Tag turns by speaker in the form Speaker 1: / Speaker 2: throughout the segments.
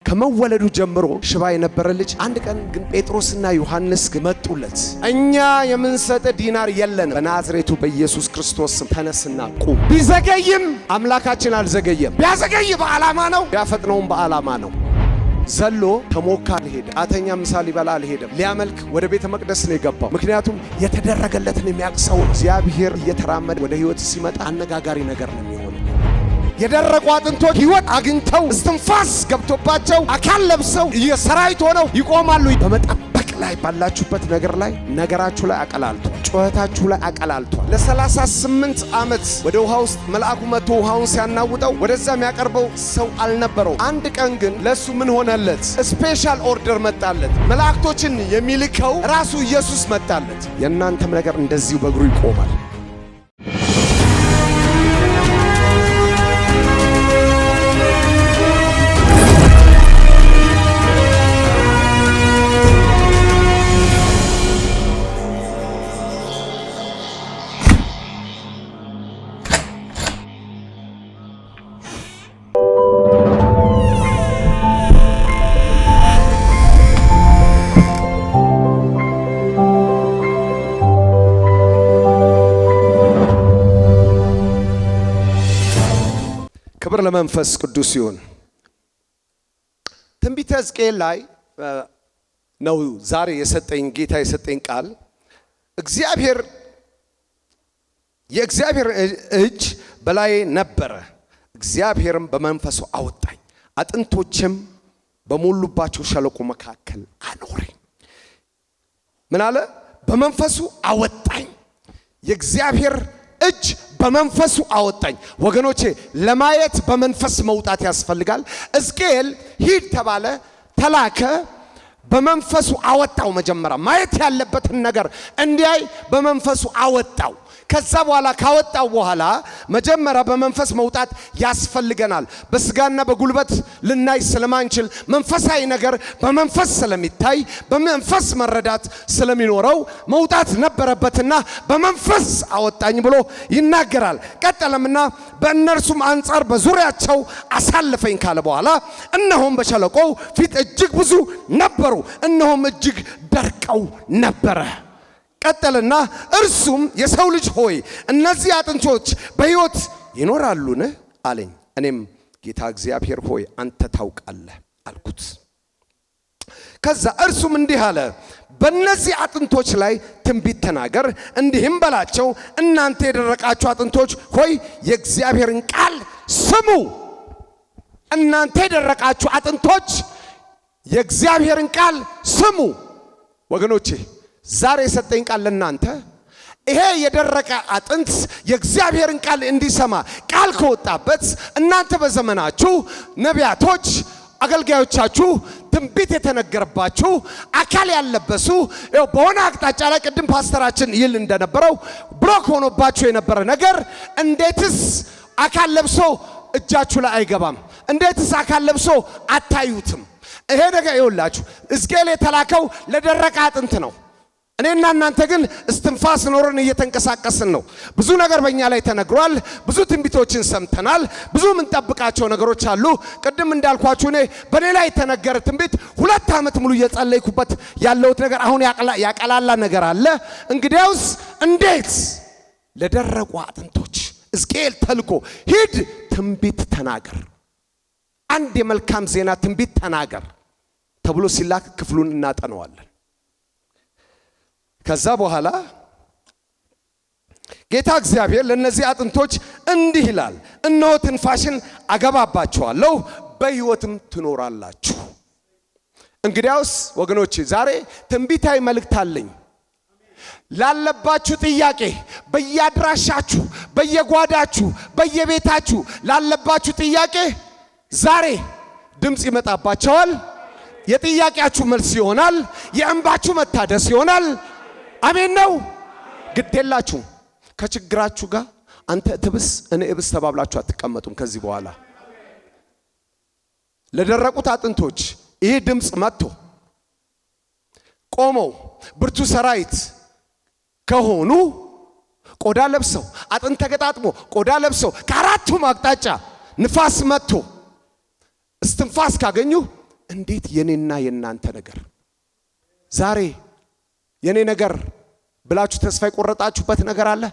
Speaker 1: ከመወለዱ ጀምሮ ሽባ የነበረ ልጅ አንድ ቀን ግን ጴጥሮስና ዮሐንስ መጡለት። እኛ የምንሰጥ ዲናር የለንም፣ በናዝሬቱ በኢየሱስ ክርስቶስ ስም ተነስና ቁም። ቢዘገይም አምላካችን አልዘገየም። ቢያዘገይ በዓላማ ነው፣ ቢያፈጥነውም በዓላማ ነው። ዘሎ ተሞካ አልሄደም። ቃተኛ ምሳ ሊበላ አልሄደም። ሊያመልክ ወደ ቤተ መቅደስ ነው የገባው። ምክንያቱም የተደረገለትን የሚያቅሰው እግዚአብሔር እየተራመደ ወደ ህይወት ሲመጣ አነጋጋሪ ነገር ነው የሚሆነው። የደረቁ አጥንቶች ህይወት አግኝተው እስትንፋስ ገብቶባቸው አካል ለብሰው የሰራዊት ሆነው ይቆማሉ። በመጠበቅ ላይ ባላችሁበት ነገር ላይ ነገራችሁ ላይ አቀላልቷል፣ ጩኸታችሁ ላይ አቀላልቷል። ለ38 ዓመት ወደ ውሃ ውስጥ መልአኩ መጥቶ ውሃውን ሲያናውጠው ወደዛ የሚያቀርበው ሰው አልነበረው። አንድ ቀን ግን ለሱ ምን ሆነለት? ስፔሻል ኦርደር መጣለት። መላእክቶችን የሚልከው ራሱ ኢየሱስ መጣለት። የእናንተም ነገር እንደዚሁ በእግሩ ይቆማል። ክብር ለመንፈስ ቅዱስ ይሁን። ትንቢተ ሕዝቅኤል ላይ ነው ዛሬ የሰጠኝ ጌታ የሰጠኝ ቃል። የእግዚአብሔር እጅ በላይ ነበረ፣ እግዚአብሔርም በመንፈሱ አወጣኝ፣ አጥንቶችም በሞሉባቸው ሸለቆ መካከል አኖረኝ። ምን አለ? በመንፈሱ አወጣኝ። የእግዚአብሔር እጅ በመንፈሱ አወጣኝ። ወገኖቼ ለማየት በመንፈስ መውጣት ያስፈልጋል። ሕዝቅኤል ሂድ ተባለ፣ ተላከ፣ በመንፈሱ አወጣው። መጀመሪያ ማየት ያለበትን ነገር እንዲያይ በመንፈሱ አወጣው። ከዛ በኋላ ካወጣው በኋላ መጀመሪያ በመንፈስ መውጣት ያስፈልገናል። በስጋና በጉልበት ልናይ ስለማንችል መንፈሳዊ ነገር በመንፈስ ስለሚታይ በመንፈስ መረዳት ስለሚኖረው መውጣት ነበረበትና በመንፈስ አወጣኝ ብሎ ይናገራል። ቀጠለምና በእነርሱም አንጻር በዙሪያቸው አሳልፈኝ ካለ በኋላ እነሆም በሸለቆው ፊት እጅግ ብዙ ነበሩ፣ እነሆም እጅግ ደርቀው ነበረ። ቀጠልና እርሱም የሰው ልጅ ሆይ እነዚህ አጥንቶች በሕይወት ይኖራሉን አለኝ። እኔም ጌታ እግዚአብሔር ሆይ አንተ ታውቃለህ አልኩት። ከዛ እርሱም እንዲህ አለ፣ በእነዚህ አጥንቶች ላይ ትንቢት ተናገር፣ እንዲህም በላቸው፣ እናንተ የደረቃችሁ አጥንቶች ሆይ የእግዚአብሔርን ቃል ስሙ። እናንተ የደረቃችሁ አጥንቶች የእግዚአብሔርን ቃል ስሙ። ወገኖቼ ዛሬ የሰጠኝ ቃል ለእናንተ ይሄ የደረቀ አጥንት የእግዚአብሔርን ቃል እንዲሰማ ቃል ከወጣበት እናንተ በዘመናችሁ ነቢያቶች አገልጋዮቻችሁ ትንቢት የተነገረባችሁ አካል ያለበሱ በሆነ አቅጣጫ ላይ ቅድም ፓስተራችን ይል እንደነበረው ብሎክ ሆኖባችሁ የነበረ ነገር እንዴትስ አካል ለብሶ እጃችሁ ላይ አይገባም? እንዴትስ አካል ለብሶ አታዩትም? ይሄ ነገር ይውላችሁ ሕዝቅኤል የተላከው ለደረቀ አጥንት ነው። እኔና እናንተ ግን እስትንፋስ ኖረን እየተንቀሳቀስን ነው። ብዙ ነገር በእኛ ላይ ተነግሯል። ብዙ ትንቢቶችን ሰምተናል። ብዙ የምንጠብቃቸው ነገሮች አሉ። ቅድም እንዳልኳችሁ እኔ በኔ ላይ የተነገረ ትንቢት 2 ዓመት ሙሉ እየጸለይኩበት ያለውት ነገር አሁን ያቀላላ ነገር አለ። እንግዲያውስ እንዴት ለደረቁ አጥንቶች ሕዝቅኤል ተልኮ ሂድ ትንቢት ተናገር፣ አንድ የመልካም ዜና ትንቢት ተናገር ተብሎ ሲላክ ክፍሉን እናጠነዋለን። ከዛ በኋላ ጌታ እግዚአብሔር ለነዚህ አጥንቶች እንዲህ ይላል፣ እነሆ ትንፋሽን አገባባችኋለሁ በሕይወትም ትኖራላችሁ። እንግዲያውስ ወገኖቼ ዛሬ ትንቢታዊ መልእክት አለኝ ላለባችሁ ጥያቄ፣ በየአድራሻችሁ፣ በየጓዳችሁ፣ በየቤታችሁ ላለባችሁ ጥያቄ ዛሬ ድምጽ ይመጣባቸዋል። የጥያቄያችሁ መልስ ይሆናል። የእንባችሁ መታደስ ይሆናል። አሜን ነው። ግዴላችሁ ከችግራችሁ ጋር አንተ ትብስ እኔ እብስ ተባብላችሁ አትቀመጡም። ከዚህ በኋላ ለደረቁት አጥንቶች ይሄ ድምጽ መጥቶ ቆመው ብርቱ ሰራዊት ከሆኑ ቆዳ ለብሰው አጥንት ተገጣጥሞ ቆዳ ለብሰው ከአራቱም አቅጣጫ ንፋስ መጥቶ እስትንፋስ ካገኙ እንዴት የኔና የናንተ ነገር ዛሬ የኔ ነገር ብላችሁ ተስፋ የቆረጣችሁበት ነገር አለ?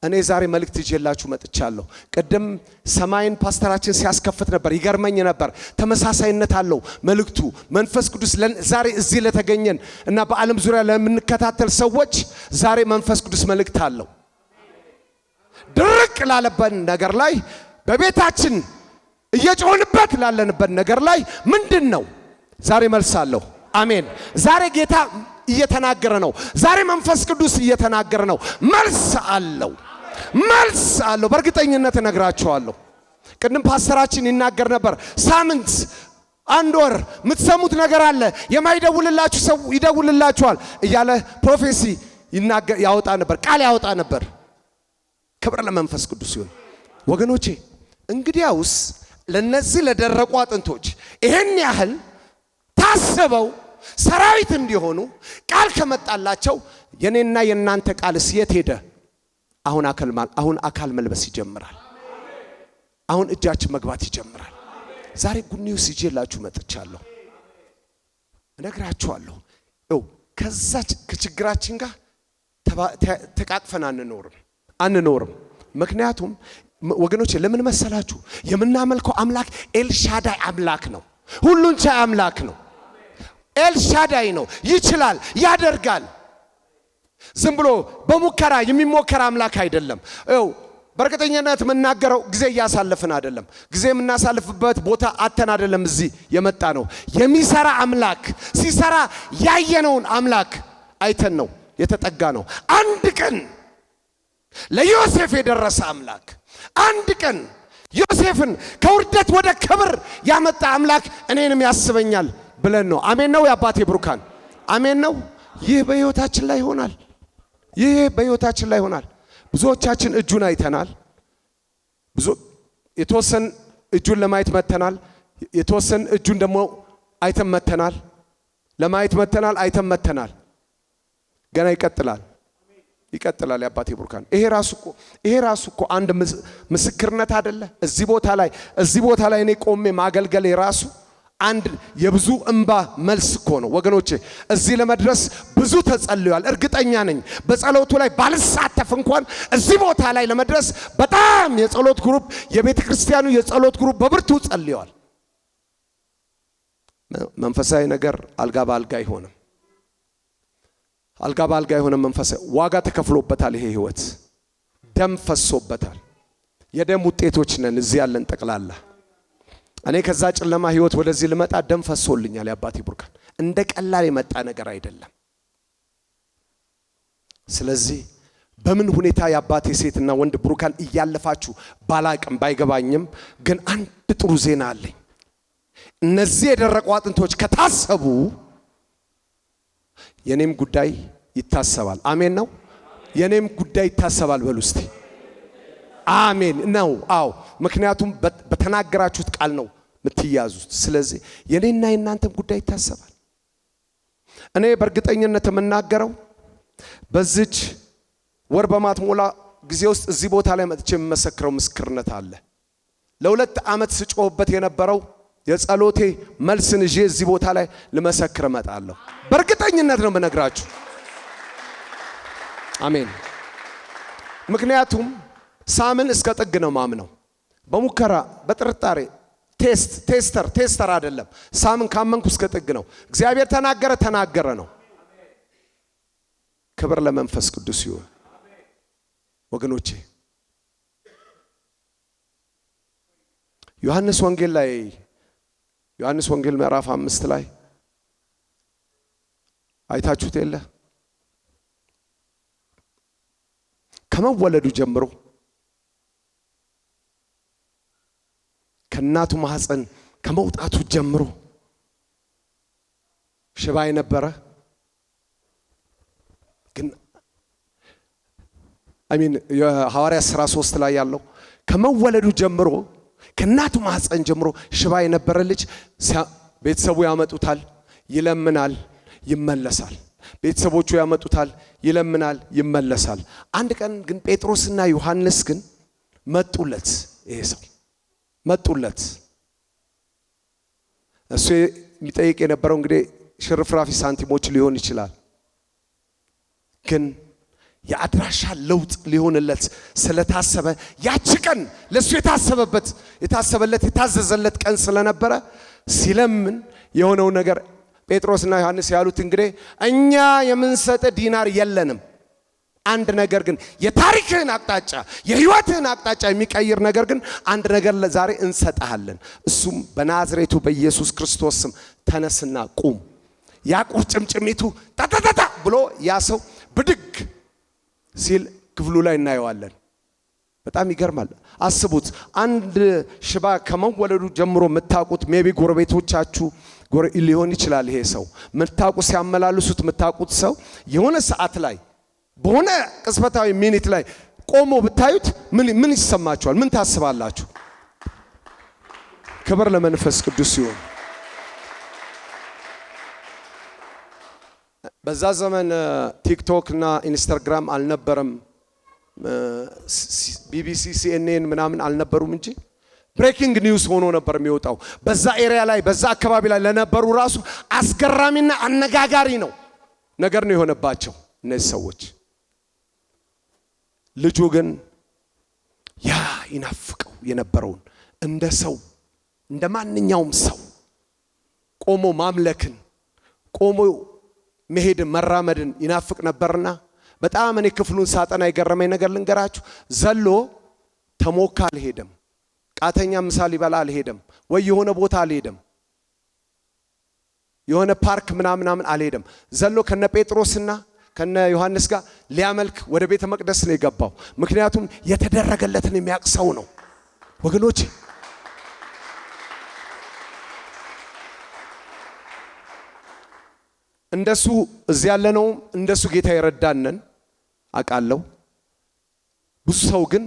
Speaker 1: እኔ ዛሬ መልእክት ይዤላችሁ መጥቻለሁ። ቀደም ሰማይን ፓስተራችን ሲያስከፍት ነበር፣ ይገርመኝ ነበር። ተመሳሳይነት አለው መልእክቱ። መንፈስ ቅዱስ ዛሬ እዚህ ለተገኘን እና በዓለም ዙሪያ ለምንከታተል ሰዎች ዛሬ መንፈስ ቅዱስ መልእክት አለው። ድርቅ ላለበት ነገር ላይ በቤታችን እየጮህንበት ላለንበት ነገር ላይ ምንድነው ዛሬ መልስ አለው። አሜን። ዛሬ ጌታ እየተናገረ ነው። ዛሬ መንፈስ ቅዱስ እየተናገረ ነው። መልስ አለው። መልስ አለው። በእርግጠኝነት እነግራችኋለሁ። ቅድም ፓስተራችን ይናገር ነበር። ሳምንት አንድ ወር የምትሰሙት ነገር አለ። የማይደውልላችሁ ሰው ይደውልላችኋል እያለ ፕሮፌሲ ያወጣ ነበር፣ ቃል ያወጣ ነበር። ክብር ለመንፈስ ቅዱስ ይሁን። ወገኖቼ እንግዲያውስ ለነዚህ ለደረቁ አጥንቶች ይሄን ያህል ታስበው ሰራዊት እንዲሆኑ ቃል ከመጣላቸው የኔና የናንተ ቃልስ የት ሄደ? አሁን አካል መልበስ ይጀምራል። አሁን እጃችን መግባት ይጀምራል። ዛሬ ጉድ ኒውስ ይዤላችሁ መጥቻለሁ። እነግራችኋለሁ። ከዛች ከችግራችን ጋር ተቃቅፈን አንኖርም። ምክንያቱም ወገኖቼ ለምን መሰላችሁ? የምናመልከው አምላክ ኤልሻዳይ አምላክ ነው። ሁሉን ቻይ አምላክ ነው። ኤልሻዳይ ነው። ይችላል፣ ያደርጋል። ዝም ብሎ በሙከራ የሚሞከር አምላክ አይደለም። በእርግጠኝነት የምናገረው ጊዜ እያሳለፍን አይደለም። ጊዜ የምናሳልፍበት ቦታ አተን አይደለም እዚህ የመጣ ነው። የሚሰራ አምላክ ሲሰራ ያየነውን አምላክ አይተን ነው የተጠጋ ነው። አንድ ቀን ለዮሴፍ የደረሰ አምላክ፣ አንድ ቀን ዮሴፍን ከውርደት ወደ ክብር ያመጣ አምላክ እኔንም ያስበኛል ብለን ነው። አሜን ነው የአባቴ ብሩካን፣ አሜን ነው። ይህ በሕይወታችን ላይ ይሆናል። ይህ በሕይወታችን ላይ ይሆናል። ብዙዎቻችን እጁን አይተናል። የተወሰን እጁን ለማየት መተናል። የተወሰን እጁን ደግሞ አይተን መተናል። ለማየት መተናል፣ አይተን መተናል። ገና ይቀጥላል። የአባቴ ብሩካን። ይሄ ራሱ እኮ አንድ ምስክርነት አይደለ? እዚህ ቦታ ላይ እኔ ቆሜ ማገልገል የራሱ አንድ የብዙ እንባ መልስ እኮ ነው ወገኖቼ። እዚህ ለመድረስ ብዙ ተጸልዮአል። እርግጠኛ ነኝ በጸሎቱ ላይ ባልሳተፍ እንኳን እዚህ ቦታ ላይ ለመድረስ በጣም የጸሎት ግሩፕ፣ የቤተ ክርስቲያኑ የጸሎት ግሩፕ በብርቱ ጸልዮአል። መንፈሳዊ ነገር አልጋ በአልጋ አይሆንም። አልጋ በአልጋ አይሆንም። መንፈሳዊ ዋጋ ተከፍሎበታል። ይሄ ህይወት ደም ፈሶበታል። የደም ውጤቶች ነን እዚህ ያለን ጠቅላላ። እኔ ከዛ ጨለማ ህይወት ወደዚህ ልመጣ ደም ፈሶልኛል። የአባቴ ብሩካን እንደ ቀላል የመጣ ነገር አይደለም። ስለዚህ በምን ሁኔታ የአባቴ ሴትና ወንድ ብሩካን እያለፋችሁ ባላቅም ባይገባኝም ግን አንድ ጥሩ ዜና አለኝ። እነዚህ የደረቁ አጥንቶች ከታሰቡ የኔም ጉዳይ ይታሰባል። አሜን ነው። የኔም ጉዳይ ይታሰባል በሉ እስቲ። አሜን ነው። አዎ፣ ምክንያቱም በተናገራችሁት ቃል ነው የምትያዙት። ስለዚህ የኔና የናንተም ጉዳይ ይታሰባል። እኔ በእርግጠኝነት የምናገረው በዚች ወር በማትሞላ ጊዜ ውስጥ እዚህ ቦታ ላይ መጥቼ የምመሰክረው ምስክርነት አለ። ለ2 ዓመት ስጮህበት የነበረው የጸሎቴ መልስን ይዤ እዚህ ቦታ ላይ ልመሰክር እመጣለሁ። በእርግጠኝነት ነው የምነግራችሁ። አሜን። ምክንያቱም ሳምን እስከ ጥግ ነው ማምነው። በሙከራ በጥርጣሬ ቴስተር አይደለም። ሳምን ካመንኩ እስከ ጥግ ነው። እግዚአብሔር ተናገረ ነው። ክብር ለመንፈስ ቅዱስ ይሁን ወገኖቼ። ዮሐንስ ወንጌል ምዕራፍ 5 ላይ አይታችሁት የለ? ከመወለዱ ጀምሮ ከእናቱ ማህፀን ከመውጣቱ ጀምሮ ሽባ የነበረ ግን የሐዋርያት ሥራ 3 ላይ ያለው ከመወለዱ ጀምሮ ከእናቱ ማህፀን ጀምሮ ሽባ የነበረ ልጅ ቤተሰቡ ያመጡታል፣ ይለምናል፣ ይመለሳል። ቤተሰቦቹ ያመጡታል፣ ይለምናል፣ ይመለሳል። አንድ ቀን ግን ጴጥሮስና ዮሐንስ ግን መጡለት። ይሄ ሰው መጡለት። እሱ የሚጠይቅ የነበረው እንግዲህ ሽርፍራፊ ሳንቲሞች ሊሆን ይችላል። ግን የአድራሻ ለውጥ ሊሆንለት ስለታሰበ ያቺ ቀን ለሱ የታሰበለት የታዘዘለት ቀን ስለነበረ ሲለምን የሆነው ነገር ጴጥሮስና ዮሐንስ ያሉት እንግዲህ እኛ የምንሰጥ ዲናር የለንም፣ አንድ ነገር ግን የታሪክህን አቅጣጫ የህይወትህን አቅጣጫ የሚቀይር ነገር ግን አንድ ነገር ዛሬ እንሰጣለን። እሱም በናዝሬቱ በኢየሱስ ክርስቶስ ስም ተነስና ቁም። ያ ቁርጭምጭሚቱ ታታታ ብሎ ያ ሰው ብድግ ሲል ክፍሉ ላይ እናየዋለን። በጣም ይገርማል። አስቡት፣ አንድ ሽባ ከመወለዱ ጀምሮ የምታውቁት ሜቢ ጎረቤቶቻችሁ ሊሆን ይችላል። ይሄ ሰው የምታውቁት ሲያመላልሱት የምታውቁት ሰው የሆነ ሰዓት ላይ በሆነ ቅጽበታዊ ሚኒት ላይ ቆሞ ብታዩት ምን ይሰማችኋል? ምን ታስባላችሁ? ክብር ለመንፈስ ቅዱስ ይሁን። በዛ ዘመን ቲክቶክ እና ኢንስታግራም አልነበረም፣ ቢቢሲ ሲኤንኤን ምናምን አልነበሩም እንጂ ብሬኪንግ ኒውስ ሆኖ ነበር የሚወጣው። በዛ ኤሪያ ላይ በዛ አካባቢ ላይ ለነበሩ ራሱ አስገራሚና አነጋጋሪ ነው ነገር ነው የሆነባቸው እነዚህ ሰዎች። ልጁ ግን ያ ይናፍቀው የነበረውን እንደ ሰው እንደ ማንኛውም ሰው ቆሞ ማምለክን ቆሞ መሄድን መራመድን ይናፍቅ ነበርና በጣም እኔ ክፍሉን ሳጠና የገረመኝ ነገር ልንገራችሁ። ዘሎ ተሞካ አልሄደም፣ ቃተኛ ምሳሌ ይበላ አልሄደም፣ ወይ የሆነ ቦታ አልሄደም፣ የሆነ ፓርክ ምናምን አልሄደም። ዘሎ ከነ ጴጥሮስና ከነ ዮሐንስ ጋር ሊያመልክ ወደ ቤተ መቅደስ ነው የገባው። ምክንያቱም የተደረገለትን የሚያውቅ ሰው ነው ወገኖች። እንደሱ እዚህ ያለ ነው እንደሱ ጌታ ይረዳነን አቃለው። ብዙ ሰው ግን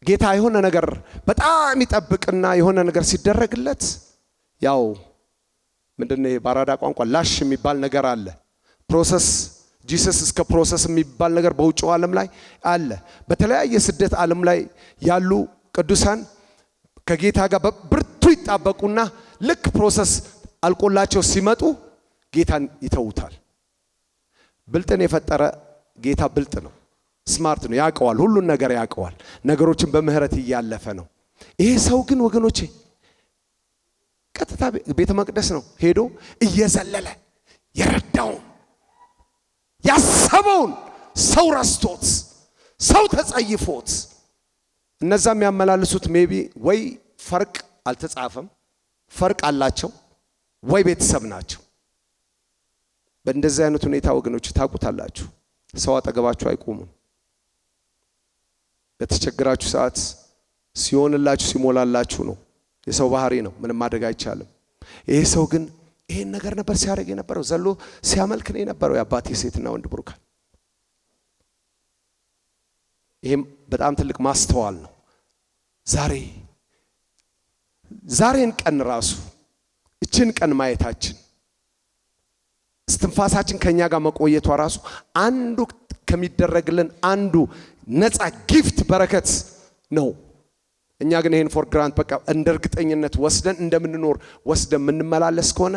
Speaker 1: ጌታ የሆነ ነገር በጣም ይጠብቅና የሆነ ነገር ሲደረግለት ያው ምንድነው ባራዳ ቋንቋ ላሽ የሚባል ነገር አለ። ፕሮሰስ ጂሰስ እስከ ፕሮሰስ የሚባል ነገር በውጭው ዓለም ላይ አለ። በተለያየ ስደት ዓለም ላይ ያሉ ቅዱሳን ከጌታ ጋር በብርቱ ይጣበቁና ልክ ፕሮሰስ አልቆላቸው ሲመጡ ጌታን ይተውታል። ብልጥን የፈጠረ ጌታ ብልጥ ነው፣ ስማርት ነው፣ ያውቀዋል፣ ሁሉን ነገር ያውቀዋል። ነገሮችን በምህረት እያለፈ ነው። ይሄ ሰው ግን ወገኖቼ ቀጥታ ቤተ መቅደስ ነው ሄዶ እየዘለለ የረዳውን ያሰበውን ሰው ረስቶት ሰው ተጸይፎት። እነዛ የሚያመላልሱት ሜቢ ወይ ፈርቅ አልተጻፈም፣ ፈርቅ አላቸው፣ ወይ ቤተሰብ ናቸው። በእንደዚህ አይነት ሁኔታ ወገኖች ታውቁታላችሁ፣ ሰው አጠገባችሁ አይቆሙም። በተቸገራችሁ ሰዓት ሲሆንላችሁ ሲሞላላችሁ ነው። የሰው ባህሪ ነው፣ ምንም ማድረግ አይቻልም። ይሄ ሰው ግን ይሄን ነገር ነበር ሲያደርግ የነበረው፣ ዘሎ ሲያመልክ ነው የነበረው የአባቴ ሴትና ወንድ ብሩካን። ይሄም በጣም ትልቅ ማስተዋል ነው። ዛሬን ቀን ራሱ እችን ቀን ማየታችን እስትንፋሳችን ከኛ ጋር መቆየቷ ራሱ አንዱ ከሚደረግልን አንዱ ነፃ ጊፍት በረከት ነው። እኛ ግን ይሄን ፎር ግራንት በቃ እንደ እርግጠኝነት ወስደን እንደምንኖር ወስደን የምንመላለስ ከሆነ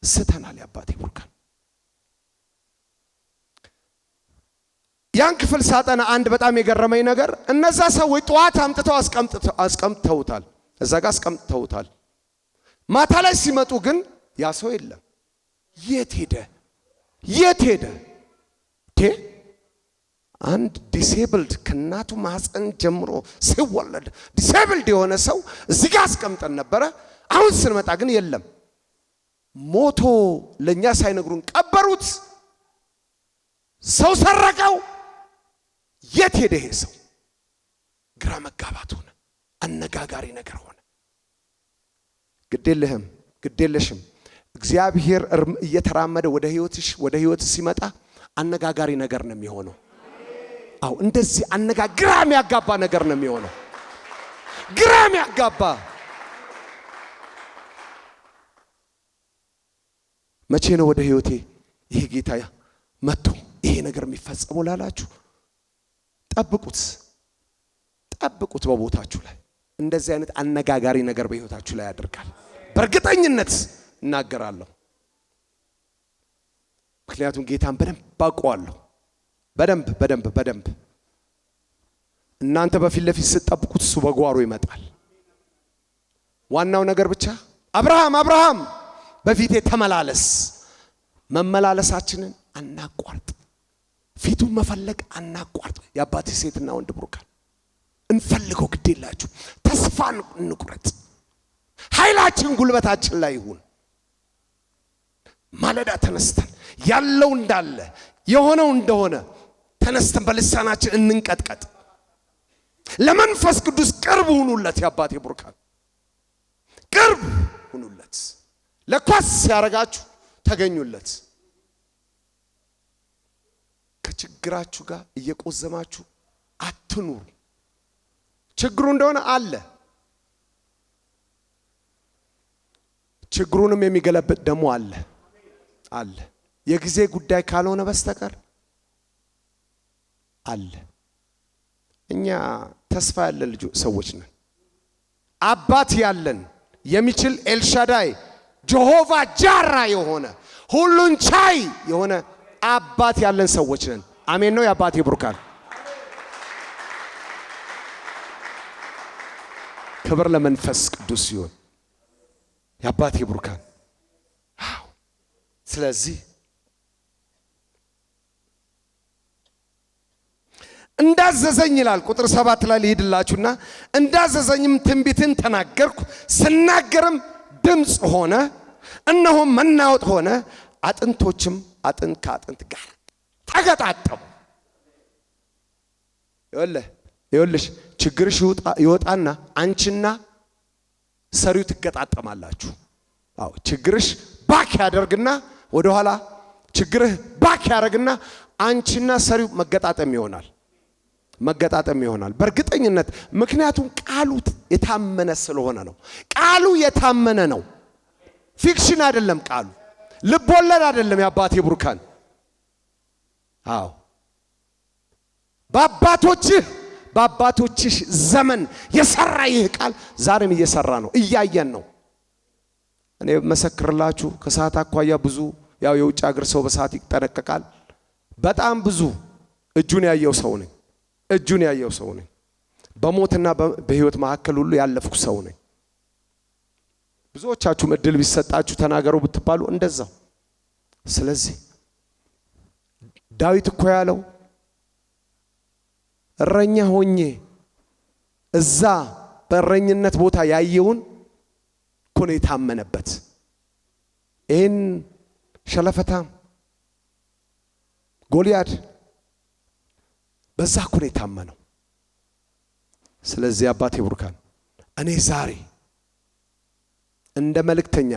Speaker 1: ስተናል። ያባቴ ብሩካን ያን ክፍል ሳጠና አንድ በጣም የገረመኝ ነገር እነዛ ሰዎች ጠዋት አምጥተው አስቀምጠውታል፣ እዛ ጋር አስቀምጠውታል። ማታ ላይ ሲመጡ ግን ያ ሰው የለም። የት ሄደ? አንድ ዲሴብልድ ከናቱ ማህፀን ጀምሮ ሲወለድ ዲሴብልድ የሆነ ሰው እዚህ ጋር አስቀምጠን ነበረ። አሁን ስንመጣ ግን የለም። ሞቶ ለኛ ሳይነግሩን ቀበሩት። ሰው ሰረቀው። የት ሄደ ይሄ ሰው? ግራ መጋባት ሆነ፣ አነጋጋሪ ነገር ሆነ። ግዴለሽም እግዚአብሔር እየተራመደ ወደ ህይወት ሲመጣ አነጋጋሪ ነገር ነው የሚሆነው። አው እንደዚህ ግራም ያጋባ ነገር ነው የሚሆነው። ግራም ያጋባ መቼ ነው ወደ ህይወቴ ይሄ ጌታ መጥቶ ይሄ ነገር የሚፈጸመው ላላችሁ ጠብቁት በቦታችሁ ላይ እንደዚህ አይነት አነጋጋሪ ነገር በህይወታችሁ ላይ ያደርጋል። በእርግጠኝነት እናገራለሁ። ምክንያቱም ጌታን በደንብ አውቀዋለሁ። በደንብ እናንተ በፊት ለፊት ስትጠብቁት እሱ በጓሮ ይመጣል። ዋናው ነገር ብቻ አብርሃም በፊቴ ተመላለስ። መመላለሳችንን አናቋርጥ። ፊቱን መፈለግ አናቋርጥ። የአባቴ ሴትና ወንድ ብሩካን እንፈልገው፣ ግድ የላችሁ። ተስፋ እንቁረጥ። ኃይላችን ጉልበታችን ላይ ይሁን። ማለዳ ተነስተን ያለው እንዳለ የሆነው እንደሆነ ተነስተን በልሳናችን እንንቀጥቀጥ። ለመንፈስ ቅዱስ ቅርብ ሁኑለት። የአባቴ ብሩካን ቅርብ ሁኑለት። ለኳስ ሲያረጋችሁ ተገኙለት። ከችግራችሁ ጋር እየቆዘማችሁ አትኑሩ። ችግሩ እንደሆነ ችግሩንም የሚገለብጥ ደግሞ አለ። የጊዜ ጉዳይ ካልሆነ በስተቀር አለ። እኛ ተስፋ ያለን ሰዎች ነን። አባት ያለን የሚችል ኤልሻዳይ ጀሆቫ ጃራ የሆነ ሁሉን ቻይ የሆነ አባት ያለን ሰዎች ነን። አሜን ነው። የአባቴ ብሩካን ክብር ለመንፈስ ቅዱስ ይሁን። የአባቴ ብሩካን ስለዚህ እንዳዘዘኝ ይላል ቁጥር 7 ላይ ልሂድላችሁና እንዳዘዘኝም ትንቢትን ተናገርኩ። ስናገርም ድምፅ ሆነ፣ እነሆም መናወጥ ሆነ፣ አጥንቶችም አጥንት ከአጥንት ጋር ተገጣጠሙ። ይኸውልሽ ችግርሽ ይወጣና አንቺና ሰሪው ትገጣጠማላችሁ። ችግርሽ ባክ ያደርግና ወደኋላ ችግርህ ባክ ያደርግና አንቺና ሰሪው መገጣጠም ይሆናል በእርግጠኝነት። ምክንያቱም ቃሉ የታመነ ስለሆነ ነው። ቃሉ የታመነ ነው። ፊክሽን አይደለም። ቃሉ ልብ ወለድ አይደለም። የአባቴ ብሩካን በአባቶችሽ ዘመን የሰራ ይህ ቃል ዛሬም እየሰራ ነው። እያየን ነው። እኔ መሰክርላችሁ ከሰዓት አኳያ ብዙ የውጭ ሀገር ሰው በሰዓት ይጠነቀቃል። በጣም ብዙ እጁን ያየው ሰው ነኝ። በሞትና በህይወት መካከል ሁሉ ያለፍኩ ሰው ነኝ። ብዙዎቻችሁም እድል ቢሰጣችሁ ተናገሩ ብትባሉ እንደዛው። ስለዚህ ዳዊት እኮ ያለው እረኛ ሆኜ እዛ በእረኝነት ቦታ ያየውን እኮ ነው የታመነበት። ይህን ሸለፈታም ጎልያድ በዛ እኮ ነው የታመነው። ስለዚህ አባቴ ብሩካን እኔ ዛሬ እንደ መልእክተኛ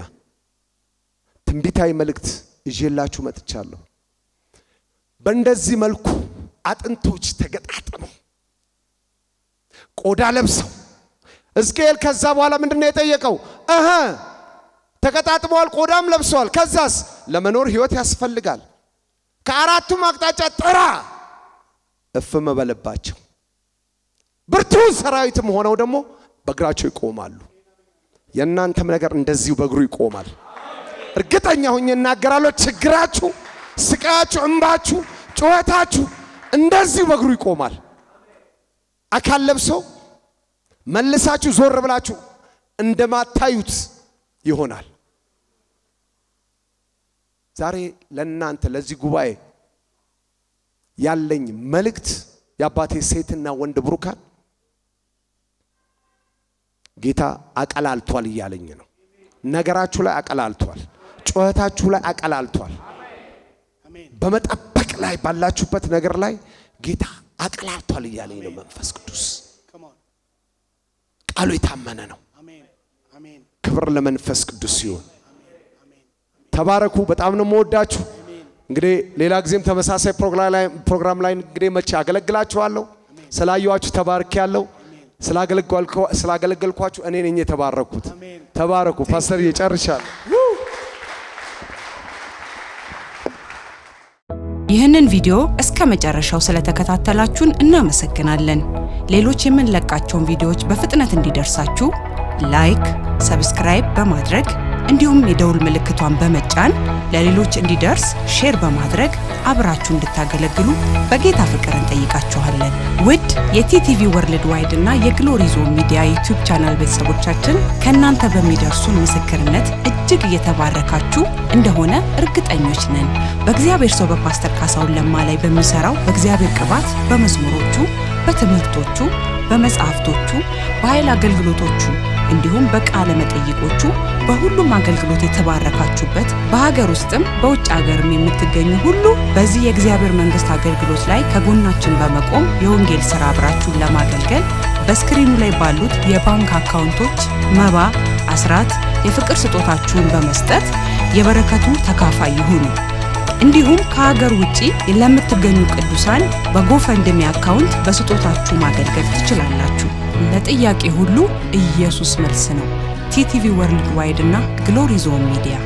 Speaker 1: ትንቢታዊ መልእክት ይዤላችሁ መጥቻለሁ። በእንደዚህ መልኩ አጥንቶች ተገጣጥመው ቆዳ ለብሰው ሕዝቅኤል ከዛ በኋላ ምንድነው የጠየቀው? ተገጣጥመዋል፣ ቆዳም ለብሰዋል። ከዛስ ለመኖር ህይወት ያስፈልጋል። ከአራቱም አቅጣጫ ጥራ እፍም በለባቸው። ብርቱ ሰራዊትም ሆነው ደግሞ በእግራቸው ይቆማሉ። የእናንተም ነገር እንደዚሁ በእግሩ ይቆማል። እርግጠኛ ሆኜ እናገራለሁ። ችግራችሁ፣ ስቃያችሁ፣ እንባችሁ፣ ጩኸታችሁ እንደዚሁ በእግሩ ይቆማል። አካል ለብሶ መልሳችሁ ዞር ብላችሁ እንደማታዩት ይሆናል። ዛሬ ለእናንተ ለዚህ ጉባኤ ያለኝ መልእክት የአባቴ ሴትና ወንድ ብሩካን ጌታ አቀላልቷል እያለኝ ነው። ነገራችሁ ላይ አቀላልቷል፣ ጩኸታችሁ ላይ አቀላልቷል። በመጠበቅ ላይ ባላችሁበት ነገር ላይ ጌታ አቀላልቷል እያለኝ ነው መንፈስ ቅዱስ። ቃሉ የታመነ ነው። ክብር ለመንፈስ ቅዱስ ይሁን። ተባረኩ። በጣም ነው የምወዳችሁ። እንግዲህ ሌላ ጊዜም ተመሳሳይ ፕሮግራም ላይ እንግዲህ መቼ አገለግላችኋለሁ። ስላየኋችሁ ተባርኬያለሁ። ስላገለገልኳችሁ እኔ ነኝ የተባረኩት። ተባረኩ። ፓስተር እየጨርሻለሁ።
Speaker 2: ይህንን ቪዲዮ እስከ መጨረሻው ስለተከታተላችሁን እናመሰግናለን። ሌሎች የምንለቃቸውን ቪዲዮዎች በፍጥነት እንዲደርሳችሁ ላይክ፣ ሰብስክራይብ በማድረግ እንዲሁም የደውል ምልክቷን በመጫን ለሌሎች እንዲደርስ ሼር በማድረግ አብራችሁ እንድታገለግሉ በጌታ ፍቅር እንጠይቃችኋለን። ውድ የቲቲቪ ወርልድ ዋይድ እና የግሎሪ ዞን ሚዲያ ዩቲዩብ ቻናል ቤተሰቦቻችን ከእናንተ በሚደርሱን ምስክርነት እጅግ እየተባረካችሁ እንደሆነ እርግጠኞች ነን። በእግዚአብሔር ሰው በፓስተር ካሳሁን ለማ ላይ በሚሰራው በእግዚአብሔር ቅባት በመዝሙሮቹ፣ በትምህርቶቹ፣ በመጽሐፍቶቹ፣ በኃይል አገልግሎቶቹ እንዲሁም በቃለ መጠይቆቹ በሁሉም አገልግሎት የተባረካችሁበት በሀገር ውስጥም በውጭ ሀገርም የምትገኙ ሁሉ በዚህ የእግዚአብሔር መንግስት አገልግሎት ላይ ከጎናችን በመቆም የወንጌል ሥራ አብራችሁን ለማገልገል በስክሪኑ ላይ ባሉት የባንክ አካውንቶች መባ፣ አስራት፣ የፍቅር ስጦታችሁን በመስጠት የበረከቱ ተካፋይ ይሁኑ። እንዲሁም ከሀገር ውጪ ለምትገኙ ቅዱሳን በጎፈንድሚ አካውንት በስጦታችሁ ማገልገል ትችላላችሁ። ለጥያቄ ሁሉ ኢየሱስ መልስ ነው። ቲቲቪ ወርልድ ዋይድ እና ግሎሪ ዞን ሚዲያ